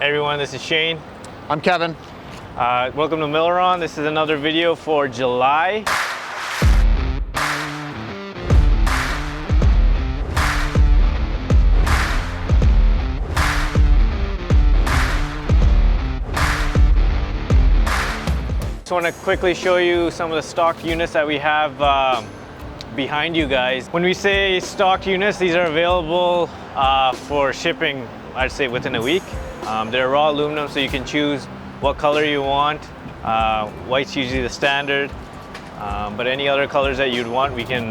Hey everyone, this is Shane. I'm Kevin. Welcome to Milron. This is another video for July. Just want to quickly show you some of the stock units that we have behind you guys. When we say stock units, these are available for shipping, I'd say within a week. They're raw aluminum, so you can choose what color you want. White's usually the standard, but any other colors that you'd want, we can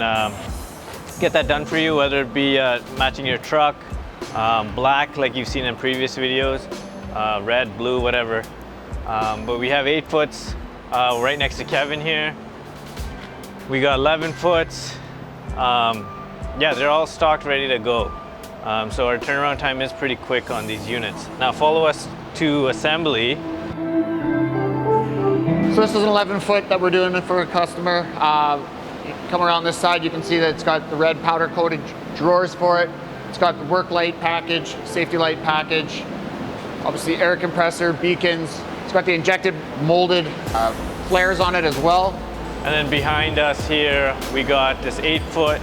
get that done for you, whether it be matching your truck, black like you've seen in previous videos, red, blue, whatever. But we have 8 foots right next to Kevin here. We got 11 foots. Yeah, they're all stocked, ready to go. So our turnaround time is pretty quick on these units. Now follow us to assembly. So this is an 11 foot that we're doing for a customer. Come around this side, you can see that it's got the red powder coated drawers for it. It's got the work light package, safety light package, obviously air compressor, beacons. It's got the injected molded flares on it as well. And then behind us here, we got this 8 foot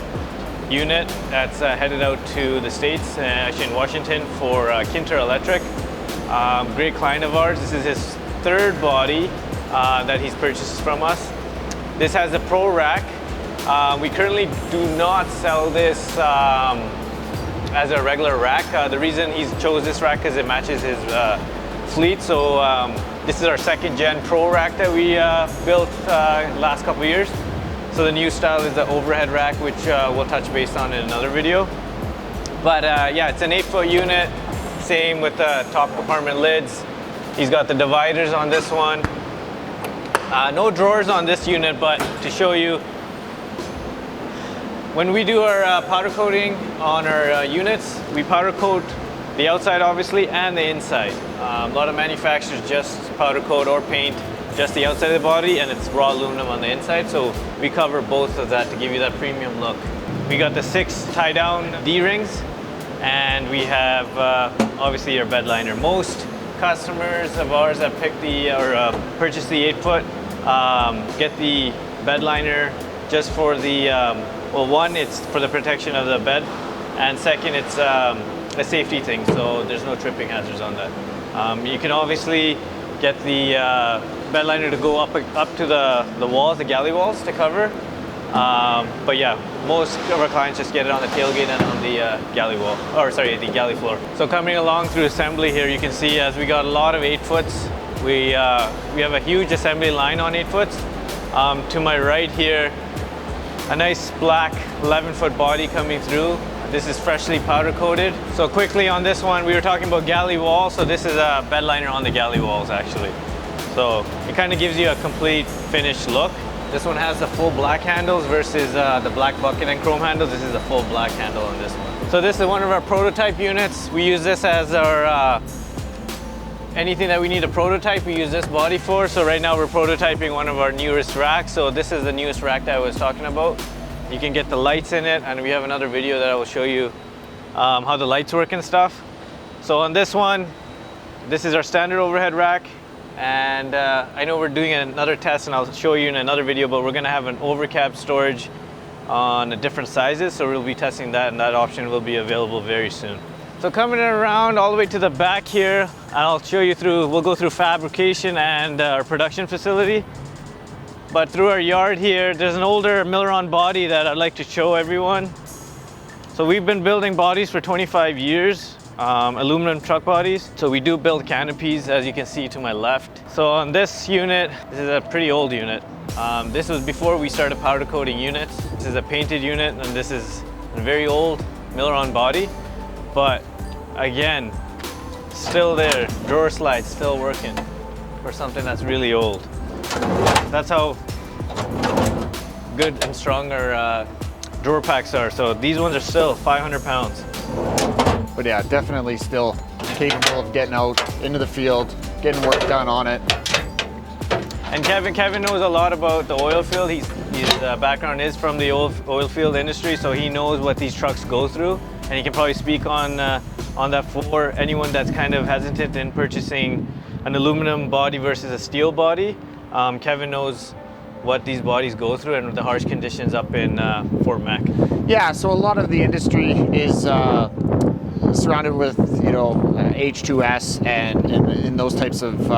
unit that's headed out to the States, actually in Washington, for Kinter Electric. Great client of ours. This is his 3rd body that he's purchased from us. This has a Pro Rack. We currently do not sell this as a regular rack. The reason he's chose this rack is it matches his fleet. So this is our 2nd gen Pro Rack that we built last couple of years. So the new style is the overhead rack, which we'll touch base on in another video. But yeah, it's an 8 foot unit, same with the top compartment lids. He's got the dividers on this one. No drawers on this unit, but to show you, when we do our powder coating on our units, we powder coat the outside obviously and the inside. A lot of manufacturers just powder coat or paint just the outside of the body, and it's raw aluminum on the inside, so we cover both of that to give you that premium look. We got the 6 tie down D-rings, and we have obviously our bed liner. Most customers of ours that pick purchase the 8 foot get the bed liner just for the well, one, it's for the protection of the bed, and second, it's a safety thing, so there's no tripping hazards on that. You can obviously get the bed liner to go up to the walls, the galley walls to cover. But yeah, most of our clients just get it on the tailgate and on the galley wall, or sorry, the galley floor. So coming along through assembly here, you can see as we got a lot of 8 foots, we have a huge assembly line on 8 foots. To my right here, a nice black 11 foot body coming through. This is freshly powder coated. So quickly on this one, we were talking about galley wall. So this is a bed liner on the galley walls actually. So it kind of gives you a complete finished look. This one has the full black handles versus the black bucket and chrome handles. This is a full black handle on this one. So this is one of our prototype units. We use this as our, anything that we need a prototype, we use this body for. So right now we're prototyping one of our newest racks. So this is the newest rack that I was talking about. You can get the lights in it, and we have another video that I will show you how the lights work and stuff. So on this one, this is our standard overhead rack. And I know we're doing another test, and I'll show you in another video, but we're gonna have an overcab storage on different sizes. So we'll be testing that, and that option will be available very soon. So coming around all the way to the back here, I'll show you through, we'll go through fabrication and our production facility. But through our yard here, there's an older Milron body that I'd like to show everyone. So we've been building bodies for 25 years, aluminum truck bodies. So we do build canopies, as you can see to my left. So on this unit, this is a pretty old unit. This was before we started powder coating units. This is a painted unit, and this is a very old Milron body. But again, still there, drawer slides still working for something that's really old. That's how good and strong our drawer packs are. So these ones are still 500 pounds. But yeah, definitely still capable of getting out into the field, getting work done on it. And Kevin knows a lot about the oil field. His background is from the oil field industry, so he knows what these trucks go through, and he can probably speak on on that for anyone that's kind of hesitant in purchasing an aluminum body versus a steel body. Kevin knows what these bodies go through and the harsh conditions up in Fort Mac. Yeah, so a lot of the industry is surrounded with, H2S and in those types of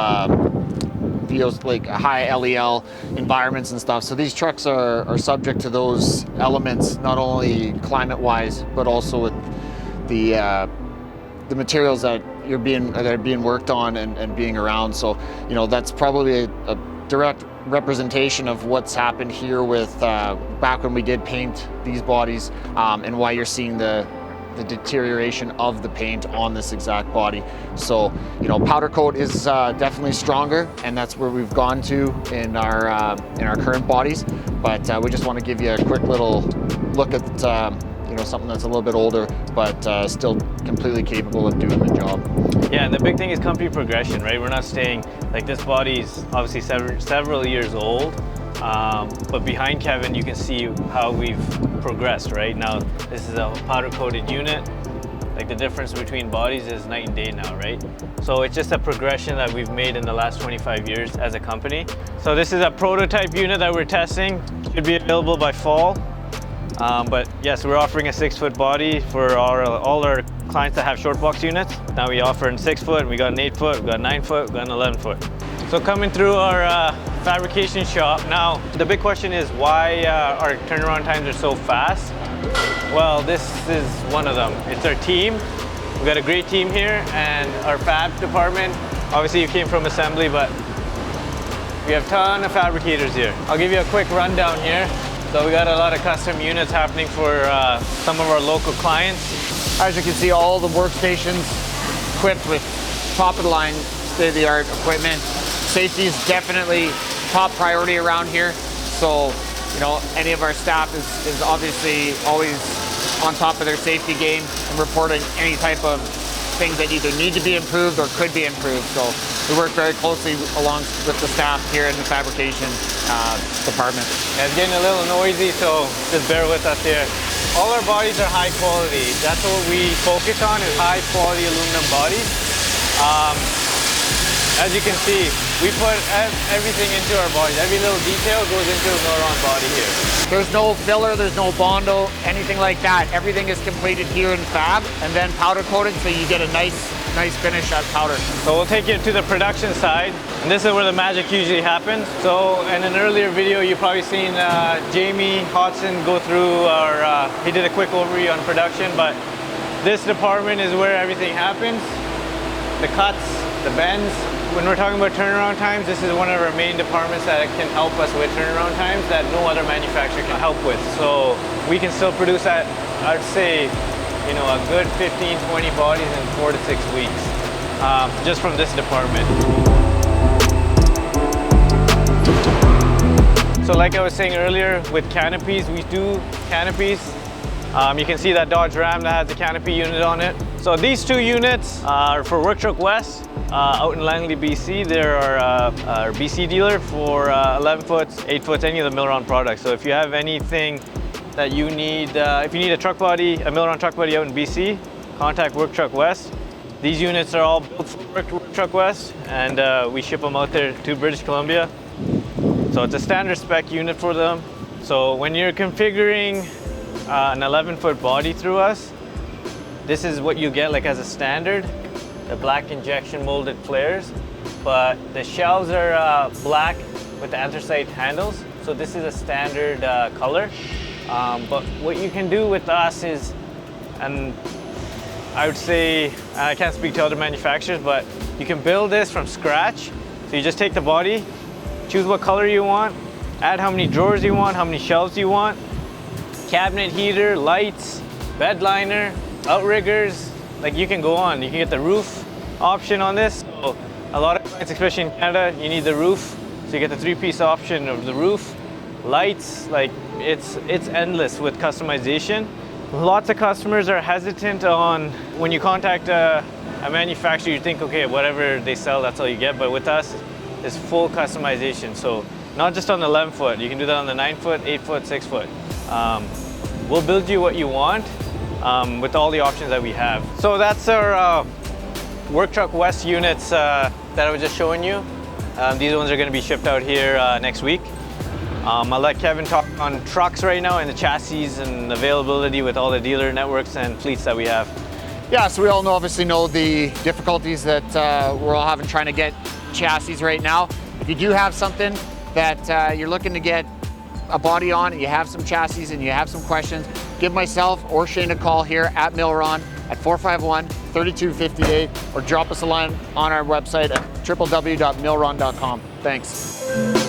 like high LEL environments and stuff. So these trucks are subject to those elements, not only climate-wise, but also with the materials that are being worked on and being around. So, that's probably a direct representation of what's happened here with back when we did paint these bodies, and why you're seeing the deterioration of the paint on this exact body. So, powder coat is definitely stronger, and that's where we've gone to in our current bodies. But we just want to give you a quick little look at something that's a little bit older, but still completely capable of doing the job. Yeah, and the big thing is company progression, right? We're not staying, like, this body's obviously several years old, but behind Kevin, you can see how we've progressed, right? Now, this is a powder coated unit. Like, the difference between bodies is night and day now, right? So it's just a progression that we've made in the last 25 years as a company. So this is a prototype unit that we're testing. Should be available by fall. But yes, we're offering a 6-foot body for all our clients that have short box units. Now we offer in 6-foot, we got an 8-foot, we got a 9-foot, we got an 11-foot. So coming through our fabrication shop, now the big question is why our turnaround times are so fast. Well, this is one of them. It's our team. We've got a great team here, and our fab department. Obviously you came from assembly, but we have a ton of fabricators here. I'll give you a quick rundown here. So we got a lot of custom units happening for some of our local clients. As you can see, all the workstations equipped with top-of-the-line, state-of-the-art equipment. Safety is definitely top priority around here. So, any of our staff is obviously always on top of their safety game and reporting any type of things that either need to be improved or could be improved. So we work very closely along with the staff here in the fabrication department. Yeah, it's getting a little noisy, so just bear with us here. All our bodies are high quality. That's what we focus on, is high quality aluminum bodies. As you can see, we put everything into our bodies. Every little detail goes into a Milron body here. There's no filler, there's no Bondo, anything like that. Everything is completed here in fab and then powder coated, so you get a nice finish at powder. So we'll take you to the production side, and this is where the magic usually happens. So in an earlier video, you've probably seen Jamie Hodson go through he did a quick overview on production, but this department is where everything happens. The cuts, the bends. When we're talking about turnaround times, this is one of our main departments that can help us with turnaround times that no other manufacturer can help with. So we can still produce at, I'd say, a good 15, 20 bodies in 4 to 6 weeks, just from this department. So like I was saying earlier, with canopies, we do canopies. You can see that Dodge Ram that has a canopy unit on it. So these two units are for Work Truck West out in Langley, BC. They're our BC dealer for 11 foots, 8 foots, any of the Milron products. So if you have anything that you need, if you need a truck body, a Milron truck body out in BC, contact Work Truck West. These units are all built for Work Truck West, and we ship them out there to British Columbia. So it's a standard spec unit for them. So when you're configuring an 11-foot body through us, this is what you get like as a standard, the black injection molded flares, but the shells are black with the anthracite handles. So this is a standard color. But what you can do with us is, and I would say, I can't speak to other manufacturers, but you can build this from scratch. So you just take the body, choose what color you want, add how many drawers you want, how many shelves you want, cabinet heater, lights, bed liner, outriggers, like you can go on. You can get the roof option on this. So a lot of clients, especially in Canada, you need the roof. So you get the 3-piece option of the roof, lights, like it's endless with customization. Lots of customers are hesitant on, when you contact a manufacturer, you think, okay, whatever they sell, that's all you get. But with us, it's full customization. So not just on the 11-foot, you can do that on the 9-foot, 8-foot, 6-foot. We'll build you what you want. with all the options that we have. So that's our Work Truck West units that I was just showing you. These ones are going to be shipped out here next week. I'll let Kevin talk on trucks right now and the chassis and availability with all the dealer networks and fleets that we have. Yeah, so we all obviously know the difficulties that we're all having trying to get chassis right now. If you do have something that you're looking to get a body on and you have some chassis and you have some questions, give myself or Shane a call here at Milron at 451-3258 or drop us a line on our website at www.milron.com. Thanks.